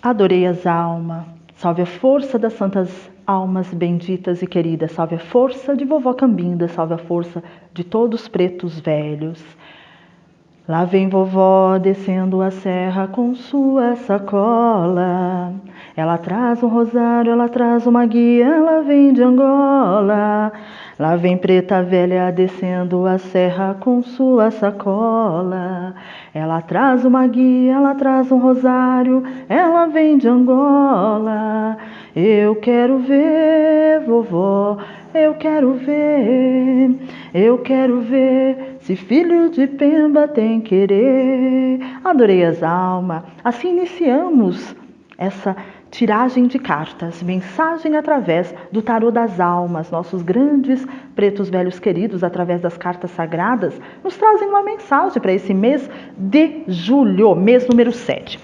Adorei as almas. Salve a força das santas almas benditas e queridas. Salve a força de vovó Cambinda. Salve a força de todos os pretos velhos. Lá vem vovó descendo a serra com sua sacola. Ela traz um rosário, ela traz uma guia, ela vem de Angola. Lá vem preta velha descendo a serra com sua sacola. Ela traz uma guia, ela traz um rosário, ela vem de Angola. Eu quero ver, vovó, eu quero ver se filho de Pemba tem querer. Adorei as almas. Assim iniciamos essa tiragem de cartas, mensagem através do tarô das almas. Nossos grandes pretos velhos queridos, através das cartas sagradas, nos trazem uma mensagem para esse mês de julho, mês número 7.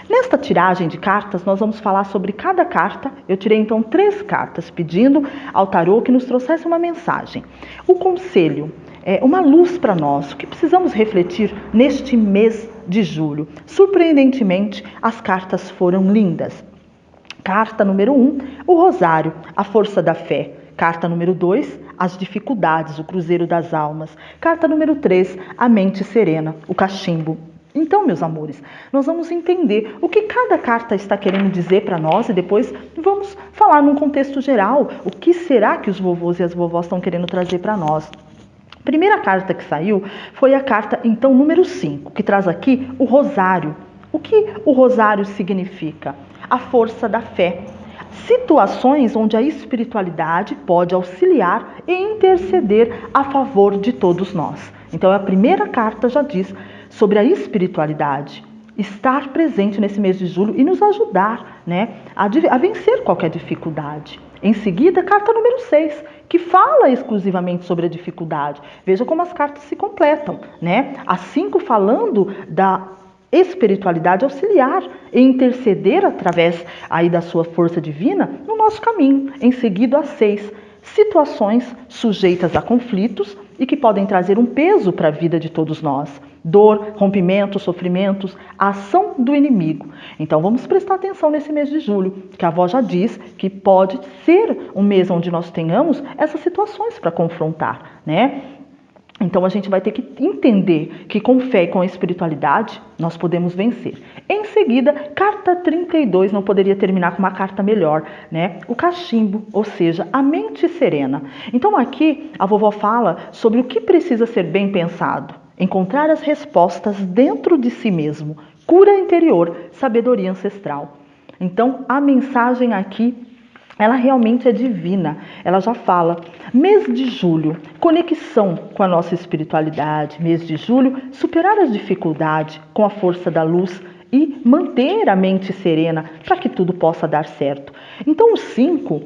Nesta tiragem de cartas, nós vamos falar sobre cada carta. Eu tirei então 3 cartas, pedindo ao tarô que nos trouxesse uma mensagem. O conselho, uma luz para nós, o que precisamos refletir neste mês de julho. Surpreendentemente, as cartas foram lindas. Carta número 1, o rosário, a força da fé. Carta número 2, as dificuldades, o cruzeiro das almas. Carta número 3, a mente serena, o cachimbo. Então, meus amores, nós vamos entender o que cada carta está querendo dizer para nós e depois vamos falar num contexto geral. O que será que os vovôs e as vovós estão querendo trazer para nós? A primeira carta que saiu foi a carta, então, número 5, que traz aqui o rosário. O que o rosário significa? A força da fé. Situações onde a espiritualidade pode auxiliar e interceder a favor de todos nós. Então, a primeira carta já diz sobre a espiritualidade estar presente nesse mês de julho e nos ajudar, a vencer qualquer dificuldade. Em seguida, carta número 6, que fala exclusivamente sobre a dificuldade. Veja como as cartas se completam, A 5 falando da espiritualidade auxiliar e interceder através aí da sua força divina no nosso caminho. Em seguida, a 6, situações sujeitas a conflitos e que podem trazer um peso para a vida de todos nós. Dor, rompimentos, sofrimentos, a ação do inimigo. Então vamos prestar atenção nesse mês de julho, que a avó já diz que pode ser um mês onde nós tenhamos essas situações para confrontar, Então a gente vai ter que entender que com fé e com a espiritualidade nós podemos vencer. Em seguida, carta 32, não poderia terminar com uma carta melhor, O cachimbo, ou seja, a mente serena. Então aqui a vovó fala sobre o que precisa ser bem pensado. Encontrar as respostas dentro de si mesmo, cura interior, sabedoria ancestral. Então a mensagem aqui, ela realmente é divina. Ela já fala, mês de julho, conexão com a nossa espiritualidade. Mês de julho, superar as dificuldades com a força da luz e manter a mente serena para que tudo possa dar certo. Então o 5,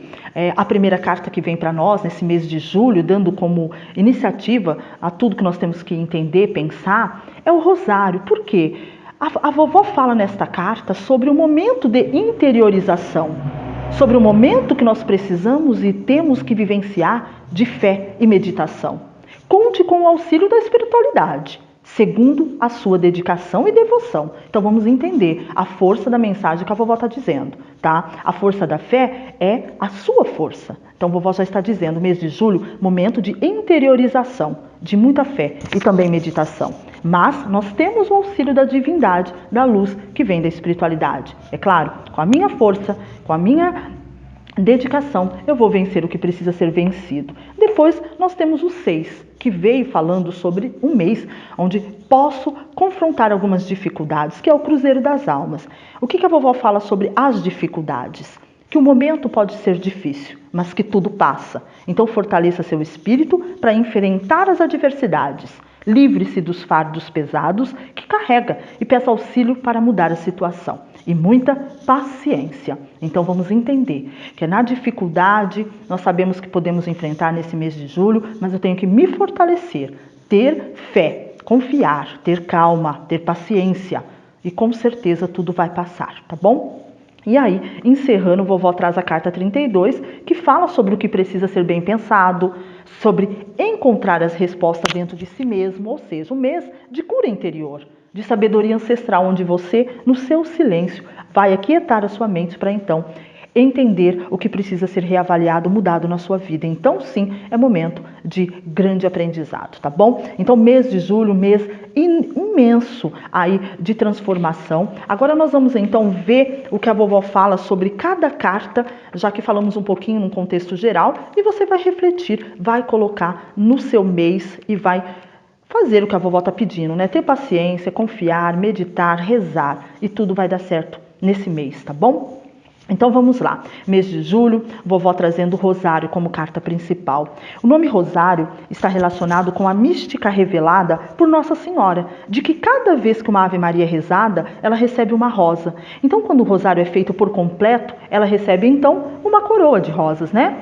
a primeira carta que vem para nós nesse mês de julho, dando como iniciativa a tudo que nós temos que entender, pensar, é o rosário. Por quê? A vovó fala nesta carta sobre o momento de interiorização, sobre o momento que nós precisamos e temos que vivenciar de fé e meditação. Conte com o auxílio da espiritualidade, segundo a sua dedicação e devoção. Então vamos entender a força da mensagem que a vovó está dizendo, A força da fé é a sua força. Então a vovó já está dizendo, mês de julho, momento de interiorização, de muita fé e também meditação. Mas nós temos o auxílio da divindade, da luz que vem da espiritualidade. É claro, com a minha força, com a minha dedicação, eu vou vencer o que precisa ser vencido. Depois nós temos o 6, que veio falando sobre um mês onde posso confrontar algumas dificuldades, que é o cruzeiro das almas. O que a vovó fala sobre as dificuldades? Que o momento pode ser difícil, mas que tudo passa. Então fortaleça seu espírito para enfrentar as adversidades. Livre-se dos fardos pesados que carrega e peça auxílio para mudar a situação. E muita paciência. Então vamos entender que na dificuldade nós sabemos que podemos enfrentar nesse mês de julho, mas eu tenho que me fortalecer, ter fé, confiar, ter calma, ter paciência e com certeza tudo vai passar, tá bom? E aí, encerrando, vovó traz a carta 32, que fala sobre o que precisa ser bem pensado, sobre encontrar as respostas dentro de si mesmo, ou seja, um mês de cura interior. de sabedoria ancestral, onde você, no seu silêncio, vai aquietar a sua mente para então entender o que precisa ser reavaliado, mudado na sua vida. Então, sim, é momento de grande aprendizado, tá bom? Então, mês de julho, mês imenso aí de transformação. Agora nós vamos então ver o que a vovó fala sobre cada carta, já que falamos um pouquinho num contexto geral, e você vai refletir, vai colocar no seu mês e vai fazer o que a vovó está pedindo, né? Ter paciência, confiar, meditar, rezar, e tudo vai dar certo nesse mês, tá bom? Então vamos lá, mês de julho, vovó trazendo o rosário como carta principal. O nome rosário está relacionado com a mística revelada por Nossa Senhora, de que cada vez que uma Ave Maria é rezada, ela recebe uma rosa. Então quando o rosário é feito por completo, ela recebe então uma coroa de rosas, né?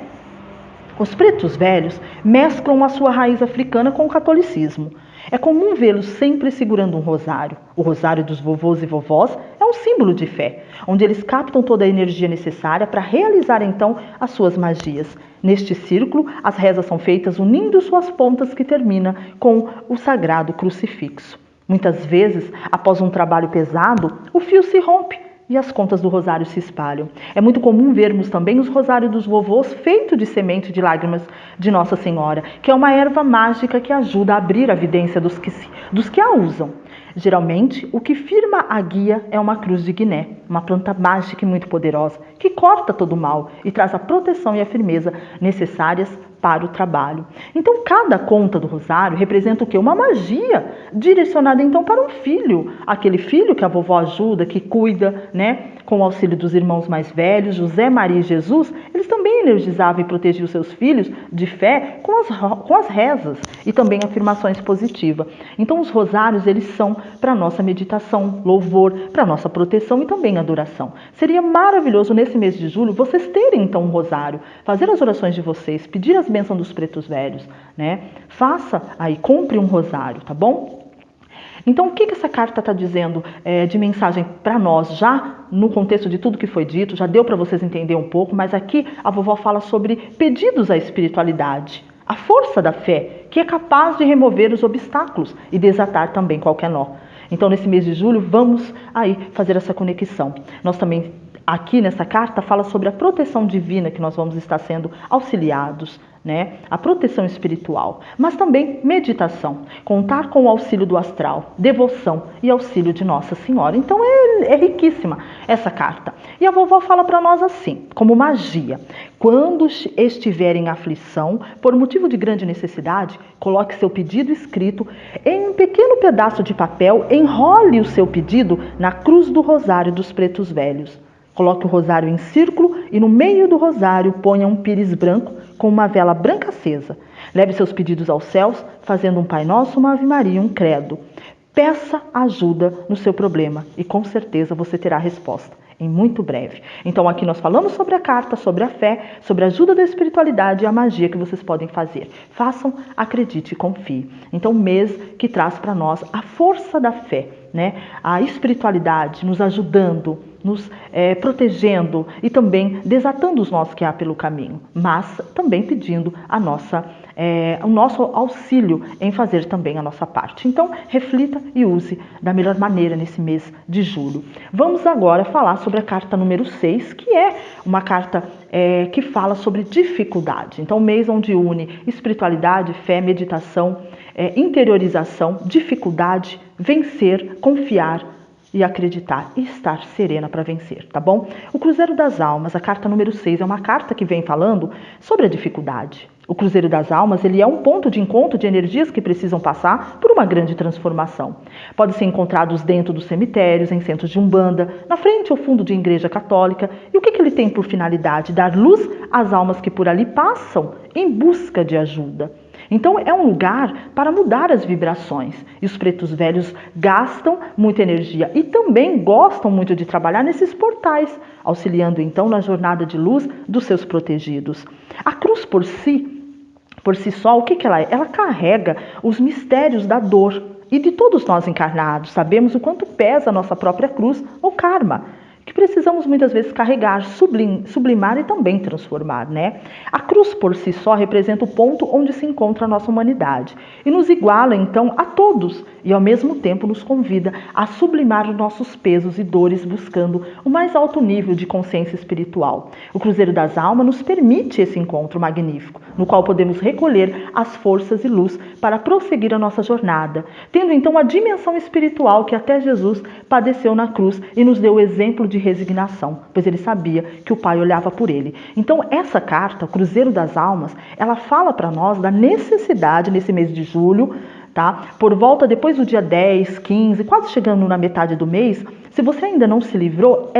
Os pretos velhos mesclam a sua raiz africana com o catolicismo. É comum vê-los sempre segurando um rosário. O rosário dos vovôs e vovós é um símbolo de fé, onde eles captam toda a energia necessária para realizar então as suas magias. Neste círculo, as rezas são feitas unindo suas pontas que termina com o sagrado crucifixo. Muitas vezes, após um trabalho pesado, o fio se rompe e as contas do rosário se espalham. É muito comum vermos também os rosários dos vovôs feitos de semente de lágrimas de Nossa Senhora, que é uma erva mágica que ajuda a abrir a vidência dos que a usam. Geralmente, o que firma a guia é uma cruz de Guiné, uma planta mágica e muito poderosa, que corta todo o mal e traz a proteção e a firmeza necessárias para o trabalho. Então, cada conta do rosário representa o quê? Uma magia direcionada então para um filho. Aquele filho que a vovó ajuda, que cuida, né? Com o auxílio dos irmãos mais velhos, José, Maria e Jesus, eles também energizavam e protegiam seus filhos de fé com as rezas e também afirmações positivas. Então, os rosários, eles são para nossa meditação, louvor, para nossa proteção e também adoração. Seria maravilhoso nesse mês de julho vocês terem então um rosário, fazer as orações de vocês, pedir as bênçãos dos pretos velhos, né? Faça aí, compre um rosário, tá bom? Então, o que essa carta está dizendo de mensagem para nós, já no contexto de tudo que foi dito, já deu para vocês entender um pouco, mas aqui a vovó fala sobre pedidos à espiritualidade, a força da fé, que é capaz de remover os obstáculos e desatar também qualquer nó. Então, nesse mês de julho, vamos aí fazer essa conexão. Nós também, aqui nessa carta, fala sobre a proteção divina que nós vamos estar sendo auxiliados, né? A proteção espiritual, mas também meditação, contar com o auxílio do astral, devoção e auxílio de Nossa Senhora. Então é riquíssima essa carta. E a vovó fala para nós assim, como magia: quando estiver em aflição, por motivo de grande necessidade, coloque seu pedido escrito em um pequeno pedaço de papel, enrole o seu pedido na cruz do rosário dos pretos velhos. Coloque o rosário em círculo e no meio do rosário ponha um pires branco com uma vela branca acesa. Leve seus pedidos aos céus, fazendo um Pai Nosso, uma Ave Maria e um credo. Peça ajuda no seu problema e com certeza você terá a resposta em muito breve. Então aqui nós falamos sobre a carta, sobre a fé, sobre a ajuda da espiritualidade e a magia que vocês podem fazer. Façam, acredite e confie. Então mês que traz para nós a força da fé, né? A espiritualidade nos ajudando, nos protegendo e também desatando os nós que há pelo caminho, mas também pedindo o nosso auxílio em fazer também a nossa parte. Então, reflita e use da melhor maneira nesse mês de julho. Vamos agora falar sobre a carta número 6, que é uma carta que fala sobre dificuldade. Então, um mês onde une espiritualidade, fé, meditação, interiorização, dificuldade, vencer, confiar e acreditar e estar serena para vencer, tá bom? O Cruzeiro das Almas, a carta número 6, é uma carta que vem falando sobre a dificuldade. O Cruzeiro das Almas, ele é um ponto de encontro de energias que precisam passar por uma grande transformação. Podem ser encontrados dentro dos cemitérios, em centros de umbanda, na frente ou fundo de igreja católica. E o que ele tem por finalidade? Dar luz às almas que por ali passam em busca de ajuda. Então é um lugar para mudar as vibrações. E os pretos velhos gastam muita energia e também gostam muito de trabalhar nesses portais, auxiliando então na jornada de luz dos seus protegidos. A cruz por si só, o que ela é? Ela carrega os mistérios da dor. E de todos nós encarnados, sabemos o quanto pesa a nossa própria cruz ou karma, que precisamos muitas vezes carregar, sublimar e também transformar, né? A cruz por si só representa o ponto onde se encontra a nossa humanidade e nos iguala então a todos e ao mesmo tempo nos convida a sublimar os nossos pesos e dores buscando o mais alto nível de consciência espiritual. O Cruzeiro das Almas nos permite esse encontro magnífico, no qual podemos recolher as forças e luz para prosseguir a nossa jornada, tendo então a dimensão espiritual que até Jesus padeceu na cruz e nos deu o exemplo de resignação, pois ele sabia que o Pai olhava por ele. Então essa carta, Cruzeiro das Almas, ela fala para nós da necessidade nesse mês de julho, tá? Por volta depois do dia 10, 15, quase chegando na metade do mês, se você ainda não se livrou,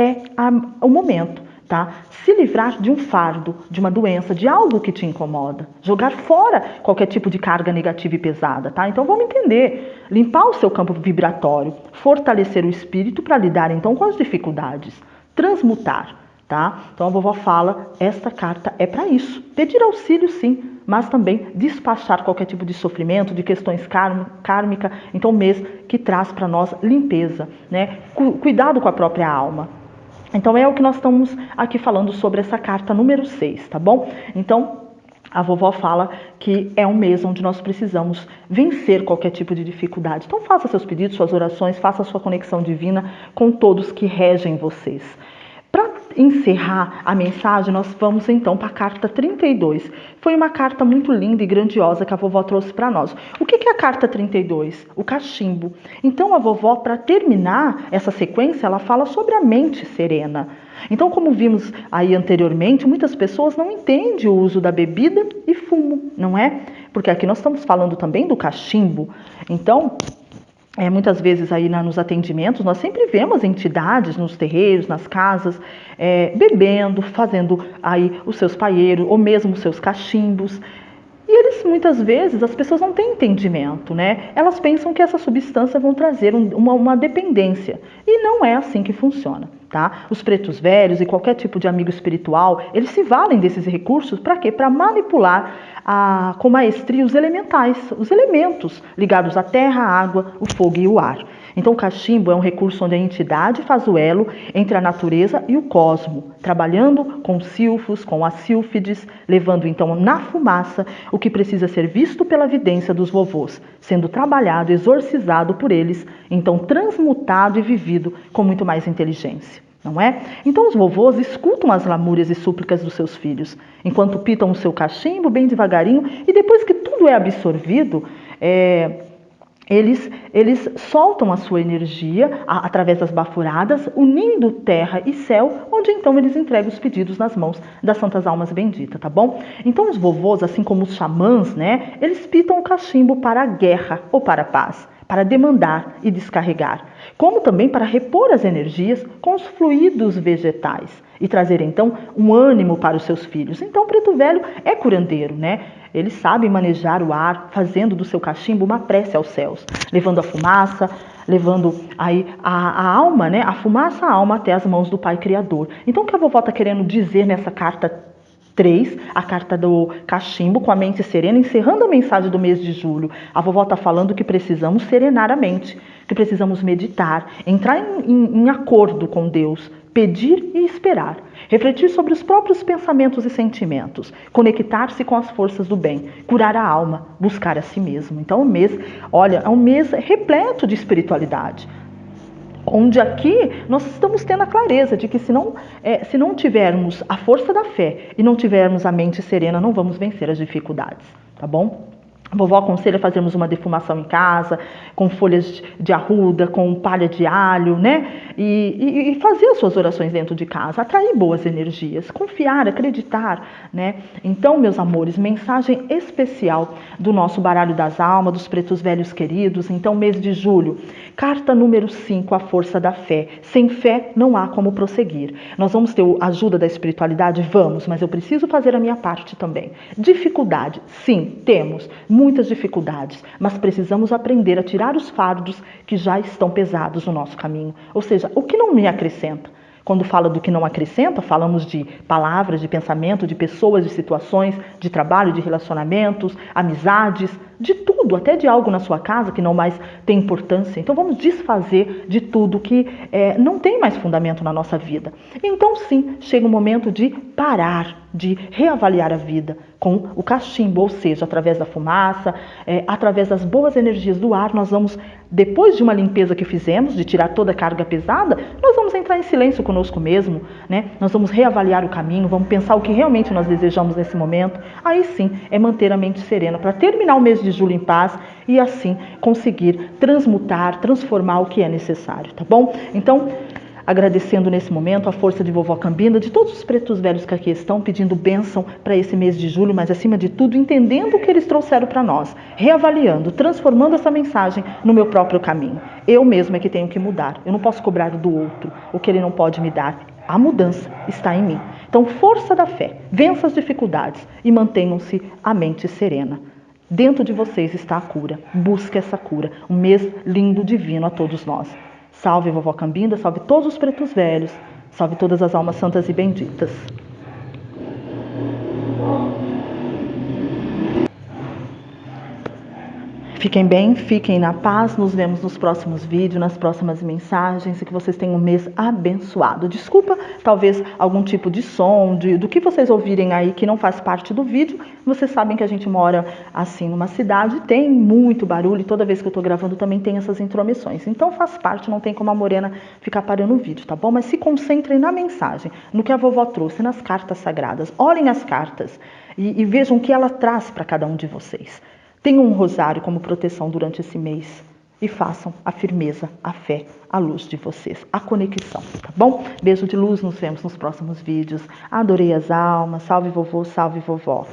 o momento. Tá? Se livrar de um fardo, de uma doença, de algo que te incomoda. Jogar fora qualquer tipo de carga negativa e pesada. Tá? Então vamos entender. Limpar o seu campo vibratório. Fortalecer o espírito para lidar então com as dificuldades. Transmutar. Tá? Então a vovó fala, esta carta é para isso. Pedir auxílio sim, mas também despachar qualquer tipo de sofrimento, de questões kármicas. Então mês que traz para nós limpeza. Né? Cuidado com a própria alma. Então é o que nós estamos aqui falando sobre essa carta número 6, tá bom? Então a vovó fala que é um mês onde nós precisamos vencer qualquer tipo de dificuldade. Então faça seus pedidos, suas orações, faça a sua conexão divina com todos que regem vocês. Para encerrar a mensagem, nós vamos então para a carta 32. Foi uma carta muito linda e grandiosa que a vovó trouxe para nós. O que é a carta 32? O cachimbo. Então a vovó, para terminar essa sequência, ela fala sobre a mente serena. Então, como vimos aí anteriormente, muitas pessoas não entendem o uso da bebida e fumo, não é? Porque aqui nós estamos falando também do cachimbo. Então, muitas vezes aí nos atendimentos, nós sempre vemos entidades nos terreiros, nas casas, bebendo, fazendo aí os seus paieiros ou mesmo os seus cachimbos. E eles, muitas vezes, as pessoas não têm entendimento, né? Elas pensam que essa substância vão trazer uma dependência. E não é assim que funciona, tá? Os pretos velhos e qualquer tipo de amigo espiritual, eles se valem desses recursos para quê? Para manipular com maestria os elementais, os elementos ligados à terra, à água, o fogo e o ar. Então o cachimbo é um recurso onde a entidade faz o elo entre a natureza e o cosmo, trabalhando com silfos, com as sílfides, levando então na fumaça o que precisa ser visto pela vidência dos vovôs, sendo trabalhado, exorcizado por eles, então transmutado e vivido com muito mais inteligência. Não é? Então os vovôs escutam as lamúrias e súplicas dos seus filhos, enquanto pitam o seu cachimbo bem devagarinho, e depois que tudo é absorvido, eles soltam a sua energia através das bafuradas, unindo terra e céu, onde então eles entregam os pedidos nas mãos das santas almas benditas, tá bom? Então os vovôs, assim como os xamãs, né, eles pitam o cachimbo para a guerra ou para a paz, para demandar e descarregar, como também para repor as energias com os fluidos vegetais e trazer então um ânimo para os seus filhos. Então o preto velho é curandeiro, né? Ele sabe manejar o ar, fazendo do seu cachimbo uma prece aos céus, levando a fumaça, levando aí a alma, né? A fumaça, a alma até as mãos do Pai Criador. Então o que a vovó está querendo dizer nessa carta 3, a carta do cachimbo, com a mente serena, encerrando a mensagem do mês de julho. A vovó está falando que precisamos serenar a mente, que precisamos meditar, entrar em acordo com Deus, pedir e esperar, refletir sobre os próprios pensamentos e sentimentos, conectar-se com as forças do bem, curar a alma, buscar a si mesmo. Então o mês, olha, é um mês repleto de espiritualidade, onde aqui nós estamos tendo a clareza de que se não tivermos a força da fé e não tivermos a mente serena, não vamos vencer as dificuldades, tá bom? A vovó aconselha fazermos uma defumação em casa, com folhas de arruda, com palha de alho, né? E fazer as suas orações dentro de casa, atrair boas energias, confiar, acreditar, né? Então, meus amores, mensagem especial do nosso baralho das almas, dos pretos velhos queridos. Então, mês de julho, carta número 5, a força da fé. Sem fé não há como prosseguir. Nós vamos ter a ajuda da espiritualidade? Vamos, mas eu preciso fazer a minha parte também. Dificuldade? Sim, temos muitas dificuldades, mas precisamos aprender a tirar os fardos que já estão pesados no nosso caminho. Ou seja, o que não me acrescenta. Quando fala do que não acrescenta, falamos de palavras, de pensamento, de pessoas, de situações, de trabalho, de relacionamentos, amizades. de tudo, até de algo na sua casa que não mais tem importância. Então vamos desfazer de tudo que não tem mais fundamento na nossa vida. Então sim, chega o momento de parar, de reavaliar a vida com o cachimbo, ou seja, através da fumaça, através das boas energias do ar, nós vamos, depois de uma limpeza que fizemos, de tirar toda a carga pesada, nós vamos entrar em silêncio conosco mesmo, né? Nós vamos reavaliar o caminho, vamos pensar o que realmente nós desejamos nesse momento. Aí sim, é manter a mente serena para terminar o mês de julho em paz e assim conseguir transmutar, transformar o que é necessário, tá bom? Então, agradecendo nesse momento a força de vovó Cambinda, de todos os pretos velhos que aqui estão pedindo bênção para esse mês de julho, mas acima de tudo entendendo o que eles trouxeram para nós, reavaliando, transformando essa mensagem no meu próprio caminho. Eu mesma é que tenho que mudar, eu não posso cobrar do outro o que ele não pode me dar. A mudança está em mim. Então, força da fé, vença as dificuldades e mantenham-se a mente serena. Dentro de vocês está a cura, busque essa cura, um mês lindo, divino a todos nós. Salve vovó Cambinda, salve todos os pretos velhos, salve todas as almas santas e benditas. Fiquem bem, fiquem na paz, nos vemos nos próximos vídeos, nas próximas mensagens e que vocês tenham um mês abençoado. Desculpa, talvez algum tipo de som, do que vocês ouvirem aí que não faz parte do vídeo. Vocês sabem que a gente mora assim numa cidade, tem muito barulho e toda vez que eu tô gravando também tem essas intromissões. Então faz parte, não tem como a Morena ficar parando o vídeo, tá bom? Mas se concentrem na mensagem, no que a vovó trouxe, nas cartas sagradas. Olhem as cartas e vejam o que ela traz para cada um de vocês. Tenham um rosário como proteção durante esse mês e façam a firmeza, a fé, a luz de vocês, a conexão, tá bom? Beijo de luz, nos vemos nos próximos vídeos. Adorei as almas, salve vovô, salve vovó.